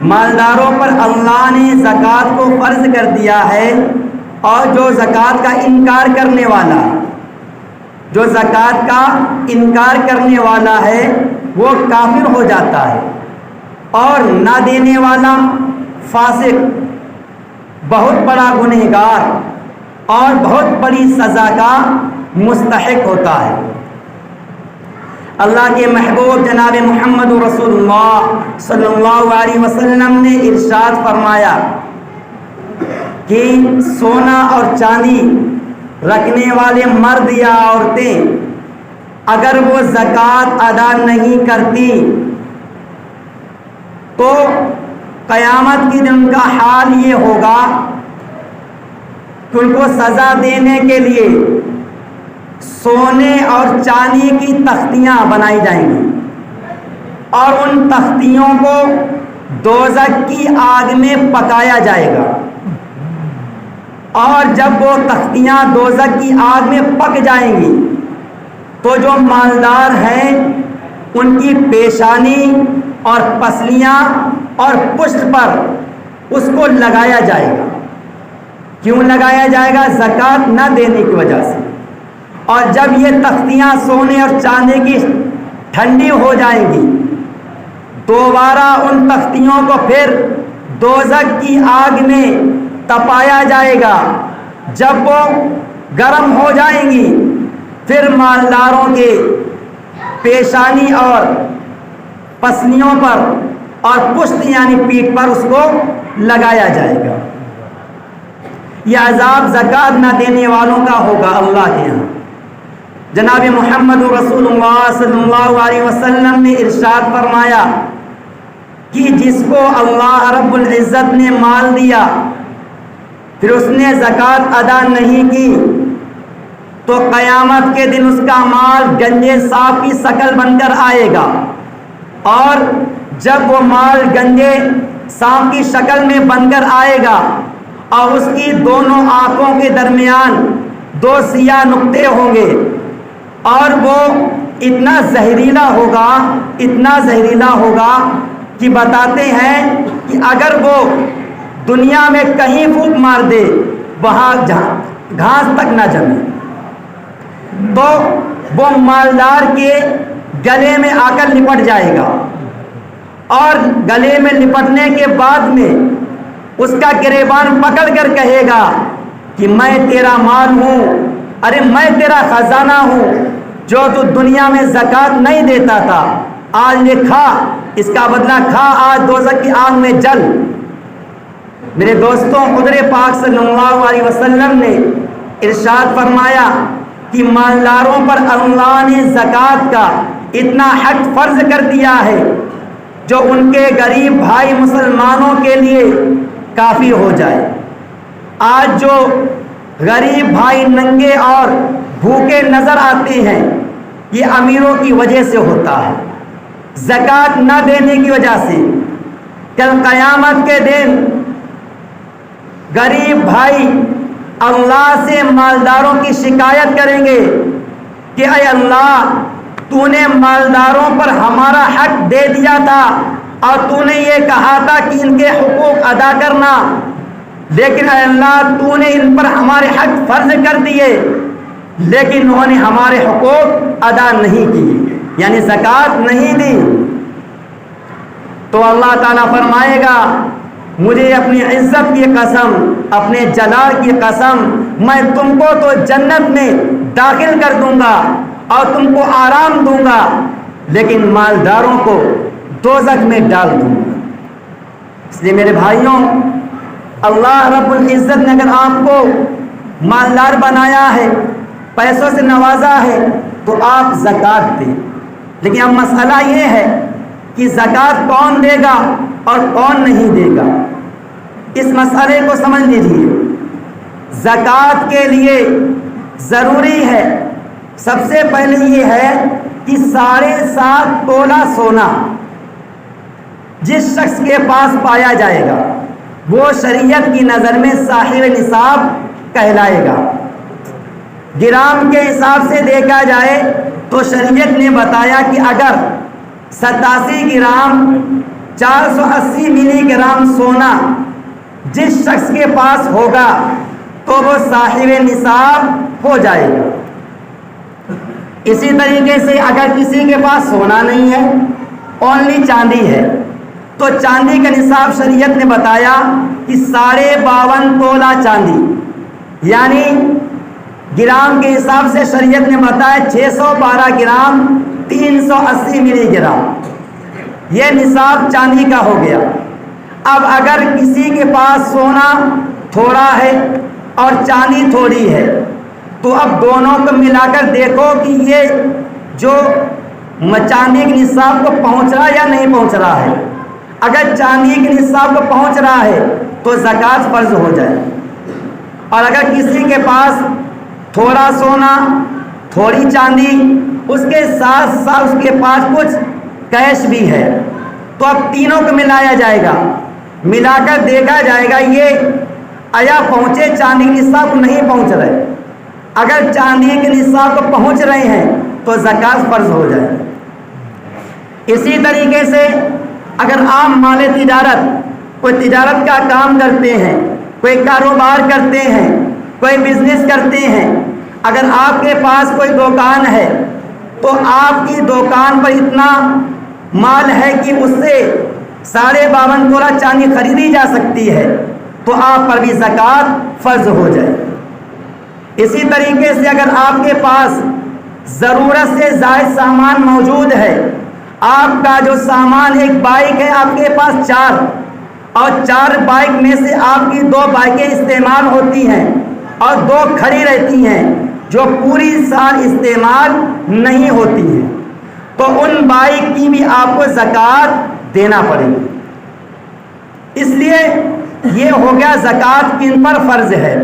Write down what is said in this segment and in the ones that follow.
مالداروں پر اللہ نے زکوٰۃ کو فرض کر دیا ہے، اور جو زکوٰۃ کا انکار کرنے والا، جو زکوٰۃ کا انکار کرنے والا ہے وہ کافر ہو جاتا ہے، اور نہ دینے والا فاسق، بہت بڑا گنہگار اور بہت بڑی سزا کا مستحق ہوتا ہے۔ اللہ کے محبوب جناب محمد رسول اللہ صلی اللہ علیہ وسلم نے ارشاد فرمایا کہ سونا اور چاندی رکھنے والے مرد یا عورتیں اگر وہ زکوٰۃ ادا نہیں کرتی تو قیامت کے دن کا حال یہ ہوگا کہ ان کو سزا دینے کے لیے سونے اور چاندی کی تختیاں بنائی جائیں گی، اور ان تختیوں کو دوزخ کی آگ میں پکایا جائے گا، اور جب وہ تختیاں دوزخ کی آگ میں پک جائیں گی تو جو مالدار ہیں ان کی پیشانی اور پسلیاں اور پشت پر اس کو لگایا جائے گا۔ کیوں لگایا جائے گا؟ زکوٰۃ نہ دینے کی وجہ سے۔ اور جب یہ تختیاں سونے اور چاندی کی ٹھنڈی ہو جائیں گی، دوبارہ ان تختیوں کو پھر دوزخ کی آگ میں تپایا جائے گا۔ جب وہ گرم ہو جائیں گی پھر مالداروں کے پیشانی اور پسلیوں پر اور پشت یعنی پیٹھ پر اس کو لگایا جائے گا۔ یہ عذاب زکوٰۃ نہ دینے والوں کا ہوگا اللہ کے یہاں۔ جناب محمد رسول اللہ صلی اللہ علیہ وسلم نے ارشاد فرمایا کہ جس کو اللہ رب العزت نے مال دیا پھر اس نے زکوٰۃ ادا نہیں کی تو قیامت کے دن اس کا مال گنجے سانپ کی شکل بن کر آئے گا، اور جب وہ مال گنجے سانپ کی شکل میں بن کر آئے گا اور اس کی دونوں آنکھوں کے درمیان دو سیاہ نقطے ہوں گے، اور وہ اتنا زہریلا ہوگا، اتنا زہریلا ہوگا کہ بتاتے ہیں کہ اگر وہ دنیا میں کہیں پھونک مار دے وہاں گھاس تک نہ جمے تو وہ مالدار کے گلے میں آ کر لپٹ جائے گا، اور گلے میں لپٹنے کے بعد میں اس کا گریبان پکڑ کر کہے گا کہ میں تیرا مال ہوں، ارے میں تیرا خزانہ ہوں، جو تو دنیا میں زکوٰۃ نہیں دیتا تھا، آج یہ کھا، اس کا بدلہ کھا، آج دوزخ کی آگ میں جل۔ میرے دوستوں، حضور پاک صلی اللہ علیہ وسلم نے ارشاد فرمایا کہ مالداروں پر اللہ نے زکوٰۃ کا اتنا حق فرض کر دیا ہے جو ان کے غریب بھائی مسلمانوں کے لیے کافی ہو جائے۔ آج جو غریب بھائی ننگے اور بھوکے نظر آتے ہیں یہ امیروں کی وجہ سے ہوتا ہے، زکوٰۃ نہ دینے کی وجہ سے۔ کل قیامت کے دن غریب بھائی اللہ سے مالداروں کی شکایت کریں گے کہ اے اللہ، تو نے مالداروں پر ہمارا حق دے دیا تھا اور تو نے یہ کہا تھا کہ ان کے حقوق ادا کرنا، لیکن اے اللہ تو نے ان پر ہمارے حق فرض کر دیے لیکن انہوں نے ہمارے حقوق ادا نہیں کیے، یعنی زکوٰۃ نہیں دی۔ تو اللہ تعالیٰ فرمائے گا مجھے اپنی عزت کی قسم، اپنے جلال کی قسم، میں تم کو تو جنت میں داخل کر دوں گا اور تم کو آرام دوں گا، لیکن مالداروں کو دوزخ میں ڈال دوں گا۔ اس لیے میرے بھائیوں، اللہ رب العزت نے اگر آپ کو مالدار بنایا ہے، پیسوں سے نوازا ہے تو آپ زکوٰۃ دیں، لیکن اب مسئلہ یہ ہے کہ زکوٰۃ کون دے گا اور کون نہیں دے گا۔ اس مسئلے کو سمجھ لیجیے، زکوٰۃ کے لیے ضروری ہے سب سے پہلے یہ ہے کہ 7.5 تولہ سونا جس شخص کے پاس پایا جائے گا وہ شریعت کی نظر میں صاحب نصاب کہلائے گا۔ گرام کے حساب سے دیکھا جائے تو شریعت نے بتایا کہ اگر 87 گرام 480 ملی گرام سونا جس شخص کے پاس ہوگا تو وہ صاحب نصاب ہو جائے گا۔ اسی طریقے سے اگر کسی کے پاس سونا نہیں ہے، اونلی چاندی ہے، تو چاندی کا نصاب شریعت نے بتایا کہ 52.5 تولہ چاندی، یعنی گرام کے حساب سے شریعت نے بتایا 612 گرام 380 ملی گرام، یہ نصاب چاندی کا ہو گیا۔ اب اگر کسی کے پاس سونا تھوڑا ہے اور چاندی تھوڑی ہے تو اب دونوں کو ملا کر دیکھو کہ یہ جو چاندی کے نصاب کو پہنچ رہا یا نہیں پہنچ رہا ہے۔ اگر چاندی کے نصاب کو پہنچ رہا ہے تو زکوٰۃ فرض ہو جائے، اور اگر کسی کے پاس تھوڑا سونا تھوڑی چاندی اس کے ساتھ ساتھ اس کے پاس کچھ کیش بھی ہے تو اب تینوں کو ملایا جائے گا، ملا کر دیکھا جائے گا یہ آیا پہنچے چاندی کے نصاب کو نہیں پہنچ رہے۔ اگر چاندی کے نصاب کو پہنچ رہے ہیں تو زکوٰۃ فرض ہو جائے۔ اسی طریقے سے اگر عام مال تجارت، کوئی تجارت کا کام کرتے ہیں، کوئی کاروبار کرتے ہیں، کوئی بزنس کرتے ہیں، اگر آپ کے پاس کوئی دکان ہے تو آپ کی دکان پر اتنا مال ہے کہ اس سے 52.5 تولہ چاندی خریدی جا سکتی ہے تو آپ پر بھی زکوٰۃ فرض ہو جائے۔ اسی طریقے سے اگر آپ کے پاس ضرورت سے زائد سامان موجود ہے، آپ کا جو سامان، ایک بائک ہے آپ کے پاس 4 اور 4 بائک میں سے آپ کی 2 بائکیں استعمال ہوتی ہیں اور 2 کھڑی رہتی ہیں جو پوری سال استعمال نہیں ہوتی ہیں، تو ان بائک کی بھی آپ کو زکوٰۃ دینا پڑے گی۔ اس لیے یہ ہو گیا زکوٰۃ کن پر فرض ہے۔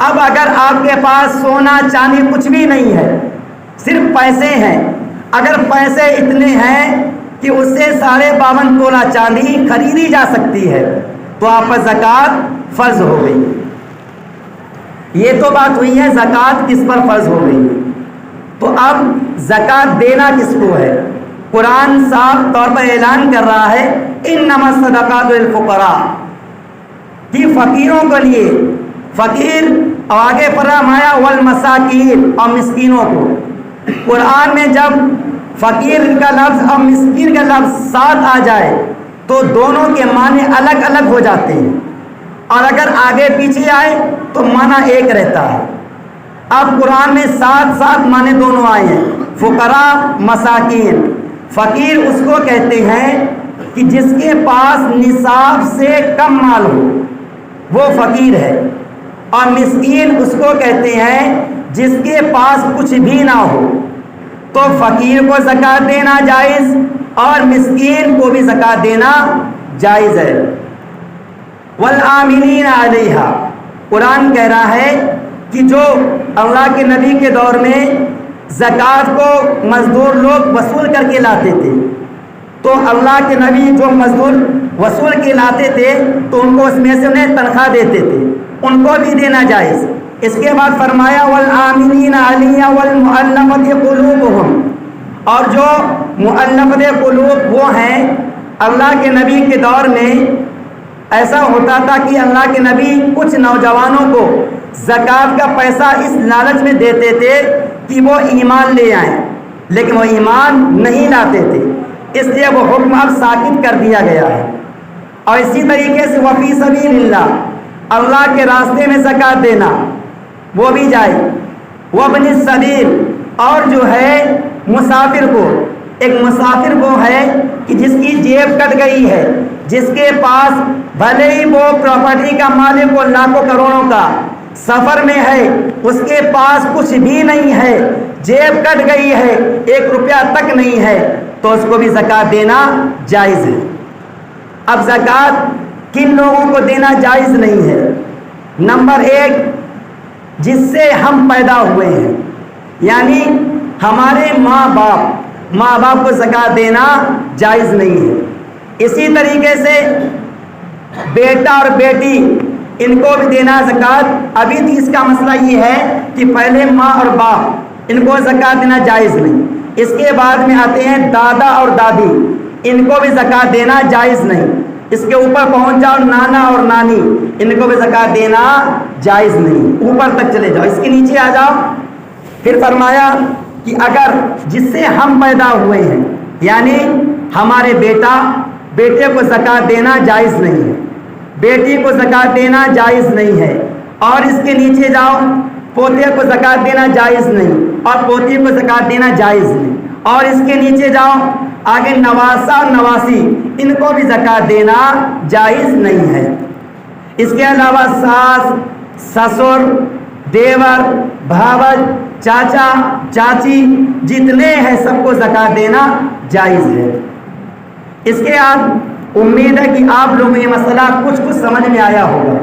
اب اگر آپ کے پاس سونا چاندی کچھ بھی نہیں ہے، صرف پیسے ہیں، اگر پیسے اتنے ہیں کہ اس سے 52.5 تولہ چاندی خریدی جا سکتی ہے تو آپ پر زکوٰۃ فرض ہو گئی۔ یہ تو بات ہوئی ہے زکوٰۃ کس پر فرض ہو گئی۔ تو اب زکوٰۃ دینا کس کو ہے؟ قرآن صاف طور پر اعلان کر رہا ہے انما الصدقات للفقراء، کہ فقیروں کے لیے، فقیر اور آگے فرمایا والمساکین، اور مسکینوں کو۔ قرآن میں جب فقیر کا لفظ اور مسکین کا لفظ ساتھ آ جائے تو دونوں کے معنی الگ الگ ہو جاتے ہیں، اور اگر آگے پیچھے آئے تو معنی ایک رہتا ہے۔ اب قرآن میں ساتھ ساتھ معنی دونوں آئے ہیں، فقراء، مساکین۔ فقیر اس کو کہتے ہیں کہ جس کے پاس نصاب سے کم مال ہو وہ فقیر ہے، اور مسکین اس کو کہتے ہیں جس کے پاس کچھ بھی نہ ہو۔ تو فقیر کو زکوٰۃ دینا جائز اور مسکین کو بھی زکوٰۃ دینا جائز ہے۔ والعاملین علیہا، قرآن کہہ رہا ہے کہ جو اللہ کے نبی کے دور میں زکوٰۃ کو مزدور لوگ وصول کر کے لاتے تھے، تو اللہ کے نبی جو مزدور وصول کے لاتے تھے تو ان کو اس میں سے انہیں تنخواہ دیتے تھے، ان کو بھی دینا جائز۔ اس کے بعد فرمایا والعاملین علیہا والمؤلفۃ قلوبہم، اور جو مؤلفۃ قلوب وہ ہیں، اللہ کے نبی کے دور میں ایسا ہوتا تھا کہ اللہ کے نبی کچھ نوجوانوں کو زکوٰۃ کا پیسہ اس لالچ میں دیتے تھے کہ وہ ایمان لے آئیں، لیکن وہ ایمان نہیں لاتے تھے، اس لیے وہ حکم اب ساکت کر دیا گیا ہے۔ اور اسی طریقے سے وفی سبیل اللہ، اللہ کے راستے میں زکوٰۃ دینا وہ بھی جائے۔ وابن السبیل، اور جو ہے مسافر کو، ایک مسافر وہ ہے کہ جس کی جیب کٹ گئی ہے، جس کے پاس بھلے ہی وہ پراپرٹی کا مالک ہو لاکھوں کروڑوں کا، سفر میں ہے، اس کے پاس کچھ بھی نہیں ہے، جیب کٹ گئی ہے، 1 روپیہ تک نہیں ہے، تو اس کو بھی زکوٰۃ دینا جائز ہے۔ اب زکوٰۃ کن لوگوں کو دینا جائز نہیں ہے؟ نمبر 1، جس سے ہم پیدا ہوئے ہیں، یعنی ہمارے ماں باپ کو زکوٰۃ دینا جائز نہیں ہے۔ اسی طریقے سے بیٹا اور بیٹی، ان کو بھی دینا زکوٰۃ۔ ابھی تو اس کا مسئلہ یہ ہے کہ پہلے ماں اور باپ، ان کو زکوٰۃ دینا جائز نہیں۔ اس کے بعد میں آتے ہیں دادا اور دادی، ان کو بھی زکوٰۃ دینا جائز نہیں. اس کے اوپر پہنچ جاؤ نانا اور نانی، ان کو بھی زکوٰۃ دینا جائز نہیں، اوپر تک چلے جاؤ. اس کے نیچے آ جاؤ. پھر فرمایا کہ اگر جس سے ہم پیدا ہوئے ہیں، یعنی ہمارے بیٹے کو زکوٰۃ دینا جائز نہیں ہے، بیٹی کو زکوٰۃ دینا جائز نہیں ہے. اور اس کے نیچے جاؤ، پوتے کو زکوٰۃ دینا جائز نہیں اور پوتی کو زکوٰۃ دینا جائز نہیں. اور اس کے نیچے جاؤ آگے، نواسا اور نواسی، ان کو بھی زکوٰۃ دینا جائز نہیں ہے. اس کے علاوہ ساس، سسر، دیور، بھاوج، چاچا، چاچی، جتنے ہیں سب کو زکوٰۃ دینا جائز ہے. اس کے بعد امید ہے کہ آپ لوگوں کو یہ مسئلہ کچھ سمجھ میں آیا ہوگا.